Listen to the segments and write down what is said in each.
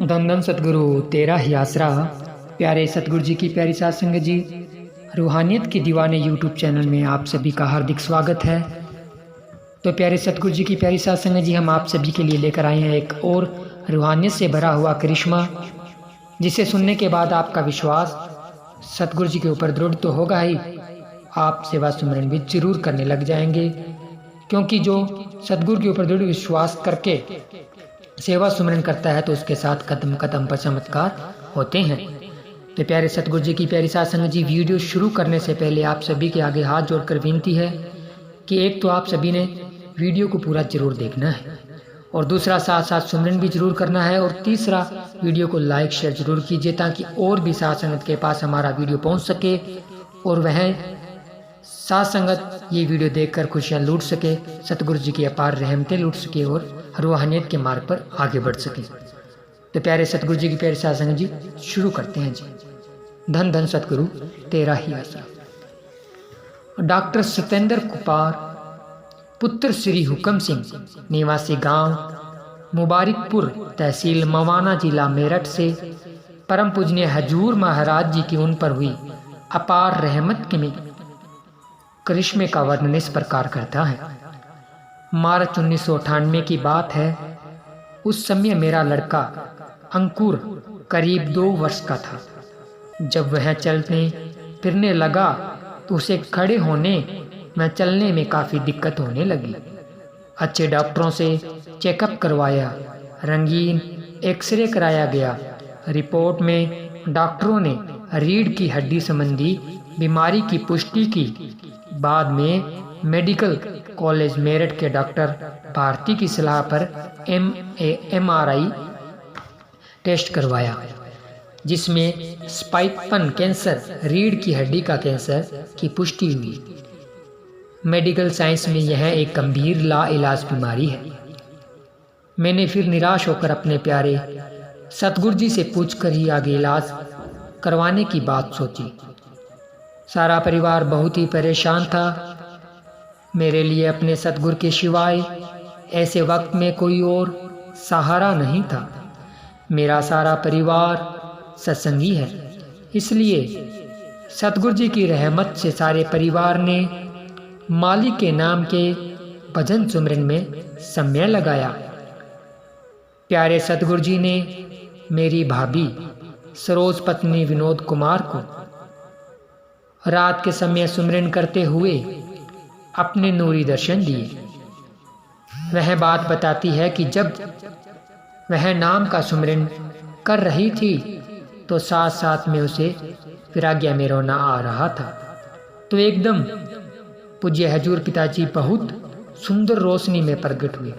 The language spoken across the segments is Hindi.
धन धन सतगुरु तेरा ही आसरा। प्यारे सतगुरु जी की प्यारी साध संगत जी, रूहानियत के दीवाने यूट्यूब चैनल में आप सभी का हार्दिक स्वागत है। तो प्यारे सतगुरु जी की प्यारी साध संगत जी, हम आप सभी के लिए लेकर आए हैं एक और रूहानियत से भरा हुआ करिश्मा, जिसे सुनने के बाद आपका विश्वास सतगुरु जी के ऊपर दृढ़ तो होगा ही, आप सेवा सुमरन भी जरूर करने लग जाएंगे। क्योंकि जो सतगुरु के ऊपर दृढ़ विश्वास करके सेवा सुमरन करता है तो उसके साथ कदम कदम पर चमत्कार होते हैं। तो प्यारे सतगुरु जी की प्यारी साध संगत जी, वीडियो शुरू करने से पहले आप सभी के आगे हाथ जोड़कर विनती है कि एक तो आप सभी ने वीडियो को पूरा जरूर देखना है, और दूसरा साथ साथ सुमरन भी जरूर करना है, और तीसरा वीडियो को लाइक शेयर जरूर कीजिए ताकि और भी साध संगत के पास हमारा वीडियो पहुंच सके और वह साध संगत ये वीडियो देखकर खुशियां लूट सके, सतगुरु जी की अपार रहमतें लूट सके और रूहानियत के मार्ग पर आगे बढ़ सके। तो प्यारे सतगुरु जी की प्यारे साध संगत जी, शुरू करते हैं जी। धन धन सतगुरु तेरा ही आसरा। डॉक्टर सतेंद्र कुपार, पुत्र श्री हुक्म सिंह, निवासी गांव मुबारकपुर, तहसील मवाना, जिला मेरठ से परम पूजनीय हजूर महाराज जी की उन पर हुई अपार रहमत के करिश्मे का वर्णन इस प्रकार करता है। मार्च 1998 की बात है। उस समय मेरा लड़का अंकुर करीब 2 वर्ष का था। जब वह चलने फिरने लगा तो उसे खड़े होने में चलने में काफ़ी दिक्कत होने लगी। अच्छे डॉक्टरों से चेकअप करवाया, रंगीन एक्सरे कराया गया। रिपोर्ट में डॉक्टरों ने रीढ़ की हड्डी संबंधी बीमारी की पुष्टि की। बाद में मेडिकल कॉलेज मेरठ के डॉक्टर भारती की सलाह पर MRI टेस्ट करवाया, जिसमें स्पाइकपन कैंसर, रीढ़ की हड्डी का कैंसर की पुष्टि हुई। मेडिकल साइंस में यह एक गंभीर लाइलाज बीमारी है। मैंने फिर निराश होकर अपने प्यारे सतगुरु जी से पूछकर ही आगे इलाज करवाने की बात सोची। सारा परिवार बहुत ही परेशान था। मेरे लिए अपने सतगुरु के सिवाय ऐसे वक्त में कोई और सहारा नहीं था। मेरा सारा परिवार सत्संगी है, इसलिए सतगुरु जी की रहमत से सारे परिवार ने मालिक के नाम के भजन सुमरन में समय लगाया। प्यारे सतगुरु जी ने मेरी भाभी सरोज पत्नी विनोद कुमार को रात के समय सुमरन करते हुए अपने नूरी दर्शन दिए। वह बात बताती है कि जब वह नाम का सुमरन कर रही थी तो साथ साथ में उसे विराग्या में रोना आ रहा था। तो एकदम पूज्य हजूर पिताजी बहुत सुंदर रोशनी में प्रकट हुए।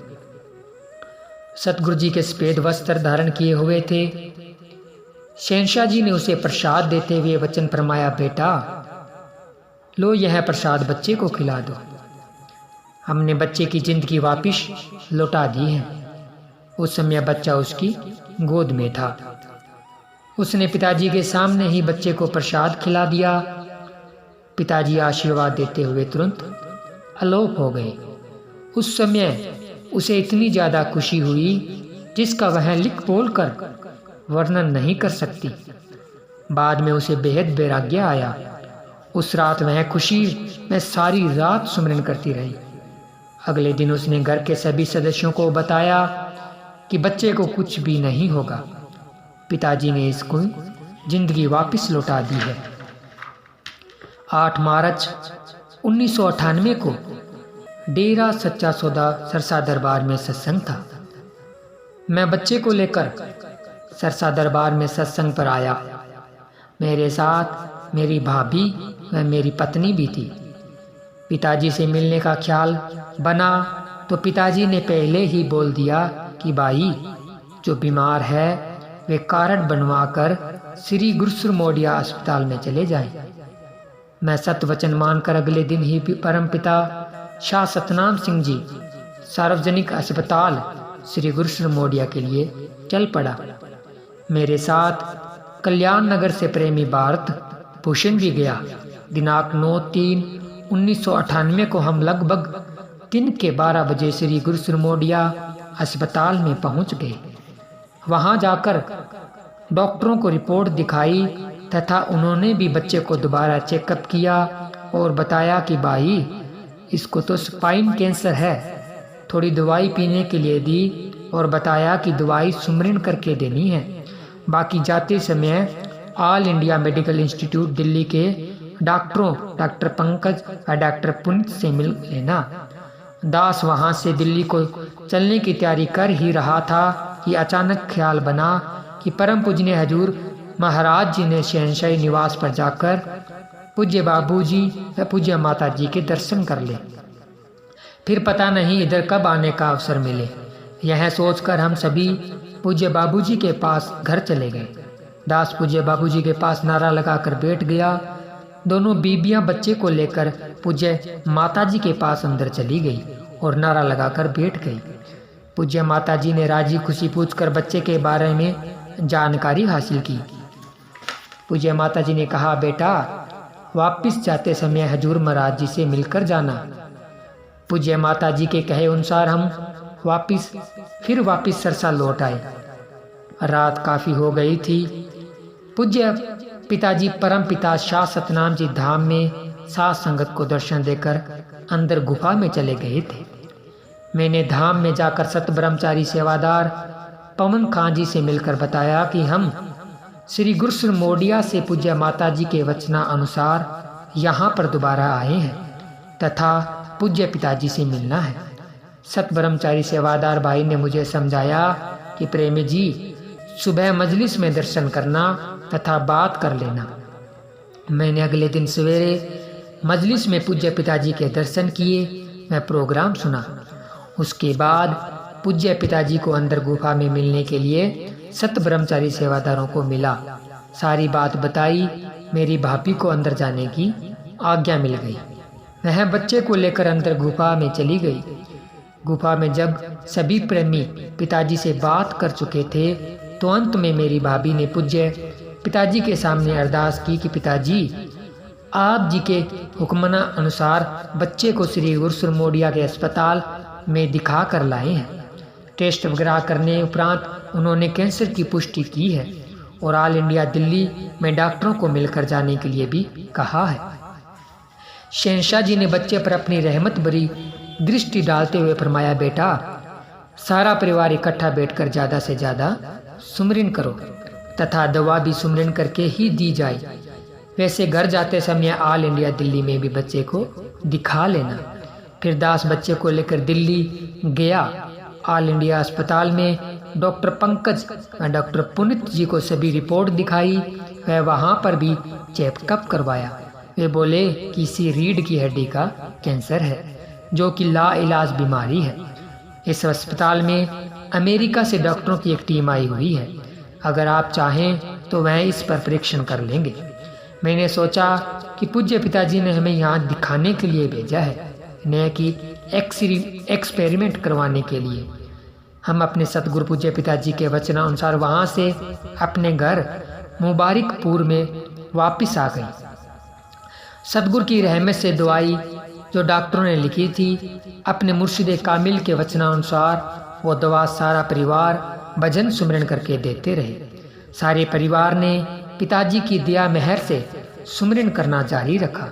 सतगुरु जी के सफेद वस्त्र धारण किए हुए थे। शहंशाह जी ने उसे प्रसाद देते हुए वचन फरमाया, बेटा लो यह प्रसाद बच्चे को खिला दो। हमने बच्चे की जिंदगी वापिस लौटा दी है। उस समय बच्चा उसकी गोद में था। उसने पिताजी के सामने ही बच्चे को प्रसाद खिला दिया। पिताजी आशीर्वाद देते हुए तुरंत अलोप हो गए। उस समय उसे इतनी ज़्यादा खुशी हुई जिसका वह लिख बोल कर वर्णन नहीं कर सकती। बाद में उसे बेहद वैराग्य आया। उस रात वह खुशी में सारी रात सुमरन करती रही। अगले दिन उसने घर के सभी सदस्यों को बताया कि बच्चे को कुछ भी नहीं होगा। पिताजी ने इसको जिंदगी वापस लौटा दी है। 8 मार्च 1998 को डेरा सच्चा सौदा सरसा दरबार में सत्संग था। मैं बच्चे को लेकर सरसा दरबार में सत्संग पर आया। मेरे साथ मेरी भाभी व मेरी पत्नी भी थी। पिताजी से मिलने का ख्याल बना तो पिताजी ने पहले ही बोल दिया कि भाई जो बीमार है वे कार्ड बनवाकर श्री गुरु मोडिया अस्पताल में चले जाएं। मैं सत्य वचन मानकर अगले दिन ही परम पिता शाह सतनाम सिंह जी सार्वजनिक अस्पताल श्री गुरु मोडिया के लिए चल पड़ा। मेरे साथ कल्याण नगर से प्रेमी भारत भूषण भी गया। दिनांक 9/3/1998 को हम लगभग दिन के 12 बजे श्री गुरु मोडिया अस्पताल में पहुंच गए। वहाँ जाकर डॉक्टरों को रिपोर्ट दिखाई तथा उन्होंने भी बच्चे को दोबारा चेकअप किया और बताया कि भाई इसको तो स्पाइन कैंसर है। थोड़ी दवाई पीने के लिए दी और बताया कि दवाई सुमरन करके देनी है, बाकी जाते समय all India medical institute Delhi के डॉक्टरों डॉक्टर पंकज और डॉक्टर पुनित से मिल लेना। दास वहां से दिल्ली को चलने की तैयारी कर ही रहा था कि अचानक ख्याल बना कि परम पूजनीय हजूर महाराज जी ने शहंशाही निवास पर जाकर पूज्य बाबूजी व पूज्य माता जी के दर्शन कर ले, फिर पता नहीं इधर कब आने का अवसर मिले। यह सोचकर हम सभी पूज्य बाबूजी के पास घर चले गए। दास पूज्य बाबूजी के पास नारा लगाकर बैठ गया। दोनों बीबियां बच्चे को लेकर पूज्य माताजी के पास अंदर चली गई और नारा लगाकर बैठ गई। पूज्य माताजी ने राजी खुशी पूछकर बच्चे के बारे में जानकारी हासिल की। पूज्य माताजी ने कहा, बेटा वापिस जाते समय हजूर महाराज जी से मिलकर जाना। पूज्य माताजी के कहे अनुसार हम वापिस सरसा लौट आए। रात काफी हो गई थी। पूज्य पिताजी परम पिता शाह सतनाम जी धाम में साथ संगत को दर्शन देकर अंदर गुफा में चले गए थे। मैंने धाम में जाकर सत ब्रह्मचारी सेवादार पवन खां जी से मिलकर बताया कि हम श्री गुरुसर मोडिया से पूज्य माताजी के वचना अनुसार यहाँ पर दोबारा आए हैं तथा पूज्य पिताजी से मिलना है। सत ब्रह्मचारी सेवादार भाई ने मुझे समझाया कि प्रेमी जी सुबह मजलिस में दर्शन करना तथा बात कर लेना। मैंने अगले दिन सवेरे मजलिस में पूज्य पिताजी के दर्शन किए, मैं प्रोग्राम सुना। उसके बाद पूज्य पिताजी को अंदर गुफा में मिलने के लिए सत ब्रह्मचारी सेवादारों को मिला। सारी बात बताई। मेरी भाभी को अंदर जाने की आज्ञा मिल गई। वह बच्चे को लेकर अंदर गुफा में चली गई। गुफा में जब सभी प्रेमी पिताजी से बात कर चुके थे तो अंत में मेरी भाभी ने पूज्य पिताजी के सामने अरदास की कि पिताजी आप जी के हुक्मना अनुसार बच्चे को श्री गुरुसर मोडिया के अस्पताल में दिखा कर लाए हैं। टेस्ट वगैरह करने उपरांत उन्होंने कैंसर की पुष्टि की है और ऑल इंडिया दिल्ली में डॉक्टरों को मिलकर जाने के लिए भी कहा है। शहंशाह जी ने बच्चे पर अपनी रहमत भरी दृष्टि डालते हुए फरमाया, बेटा सारा परिवार इकट्ठा बैठकर ज़्यादा से ज़्यादा सुमरन करो तथा दवा भी सुमरन करके ही दी जाए। वैसे घर जाते समय ऑल इंडिया दिल्ली में भी बच्चे को दिखा लेना। फिर दास बच्चे को लेकर दिल्ली गया। ऑल इंडिया अस्पताल में डॉक्टर पंकज और डॉक्टर पुनित जी को सभी रिपोर्ट दिखाई। वह वहाँ पर भी चेकअप करवाया। वे बोले कि इसी रीढ़ की हड्डी का कैंसर है जो कि लाइलाज बीमारी है। इस अस्पताल में अमेरिका से डॉक्टरों की एक टीम आई हुई है। अगर आप चाहें तो वह इस पर परीक्षण कर लेंगे। मैंने सोचा कि पूज्य पिताजी ने हमें यहाँ दिखाने के लिए भेजा है, न कि एक्सपेरिमेंट करवाने के लिए। हम अपने सतगुरु पूज्य पिताजी के वचनानुसार वहाँ से अपने घर मुबारकपुर में वापस आ गई। सतगुरु की रहमत से दवाई जो डॉक्टरों ने लिखी थी, अपने मुर्शिद कामिल के वचनानुसार वो दवा सारा परिवार भजन सुमरन करके देते रहे। सारे परिवार ने पिताजी की दया मेहर से सुमरन करना जारी रखा।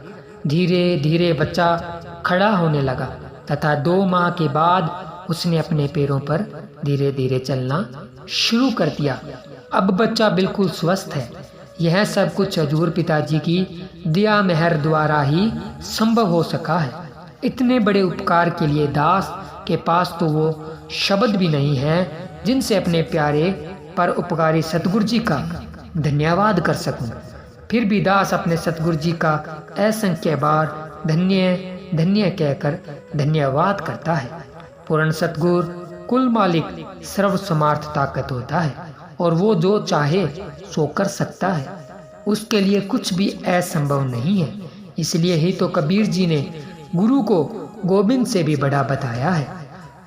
धीरे धीरे बच्चा खड़ा होने लगा तथा 2 माह के बाद उसने अपने पैरों पर धीरे धीरे चलना शुरू कर दिया। अब बच्चा बिल्कुल स्वस्थ है। यह सब कुछ हजूर पिताजी की दया मेहर द्वारा ही संभव हो सका है। इतने बड़े उपकार के लिए दास के पास तो वो शब्द भी नहीं है जिनसे अपने प्यारे पर उपकारी सतगुरु जी का धन्यवाद कर सकूं। फिर भी दास अपने सतगुरु जी का असंख्य बार धन्य धन्य कहकर धन्यवाद करता है। पूर्ण सतगुरु कुल मालिक सर्व समर्थ ताकत होता है और वो जो चाहे सो कर सकता है। उसके लिए कुछ भी असंभव नहीं है। इसलिए ही तो कबीर जी ने गुरु को गोविंद से भी बड़ा बताया है।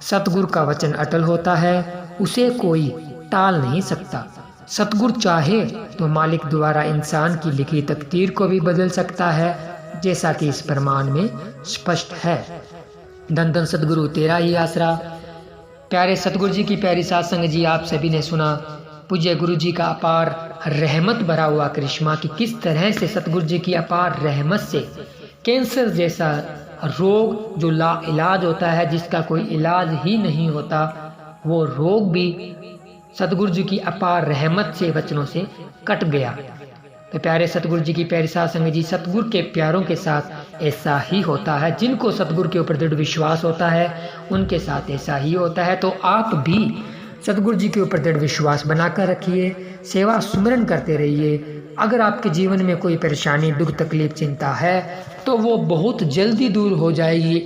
सतगुरु का वचन अटल होता है, उसे कोई टाल नहीं सकता। सतगुरु चाहे तो मालिक द्वारा इंसान की लिखी तकदीर को भी बदल सकता है, जैसा कि इस प्रमाण में स्पष्ट है। धन धन सतगुरु तेरा ही आसरा। प्यारे सतगुरु जी की प्यारी साध संगत जी, आप सभी ने सुना पूज्य गुरु जी का अपार रहमत भरा हुआ करिश्मा कि किस तरह से सतगुरु जी की अपार रहमत से कैंसर जैसा रोग जो ला इलाज होता है, जिसका कोई इलाज ही नहीं होता, वो रोग भी सतगुरु जी की अपार रहमत से वचनों से कट गया। तो प्यारे सतगुरु जी की प्यारी साध संगत जी, सतगुरु के प्यारों के साथ ऐसा ही होता है। जिनको सतगुरु के ऊपर दृढ़ विश्वास होता है उनके साथ ऐसा ही होता है। तो आप भी सतगुरु जी के ऊपर दृढ़ विश्वास बनाकर रखिए, सेवा सुमरन करते रहिए। अगर आपके जीवन में कोई परेशानी, दुख, तकलीफ, चिंता है तो वो बहुत जल्दी दूर हो जाएगी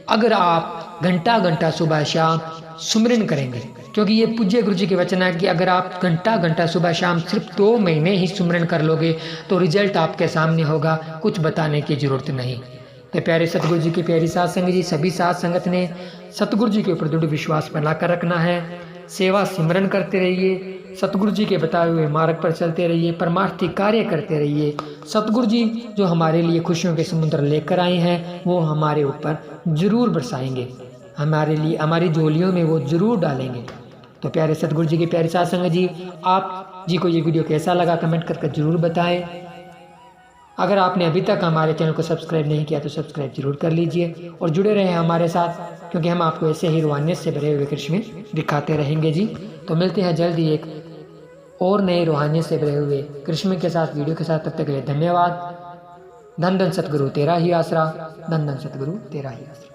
अगर आप घंटा घंटा सुबह शाम सुमरन करेंगे। क्योंकि ये पूज्य गुरु जी के वचन है कि अगर आप घंटा घंटा सुबह शाम सिर्फ 2 महीने ही सुमरन कर लोगे तो रिजल्ट आपके सामने होगा, कुछ बताने की जरूरत नहीं। तो प्यारे सतगुरु जी की प्यारी साध संगत जी, सभी साध संगत ने सतगुरु जी के ऊपर दृढ़ विश्वास बनाकर रखना है। सेवा सिमरन करते रहिए, सतगुरु जी के बताए हुए मार्ग पर चलते रहिए, परमार्थी कार्य करते रहिए। सतगुरु जी जो हमारे लिए खुशियों के समुद्र लेकर आए हैं वो हमारे ऊपर जरूर बरसाएंगे, हमारे लिए हमारी झोलियों में वो जरूर डालेंगे। तो प्यारे सतगुरु जी की प्यारी साध संगत जी, आप जी को ये वीडियो कैसा लगा कमेंट करके जरूर बताएं। अगर आपने अभी तक हमारे चैनल को सब्सक्राइब नहीं किया तो सब्सक्राइब जरूर कर लीजिए और जुड़े रहें हमारे साथ, क्योंकि हम आपको ऐसे ही रूहानियत से भरे हुए करिश्मे दिखाते रहेंगे जी। तो मिलते हैं जल्द ही एक और नए रूहानियत से भरे हुए करिश्मे के साथ, वीडियो के साथ। तब तक के लिए धन्यवाद। धन धन सतगुरु तेरा ही आसरा, धन धन सतगुरु तेरा ही आसरा।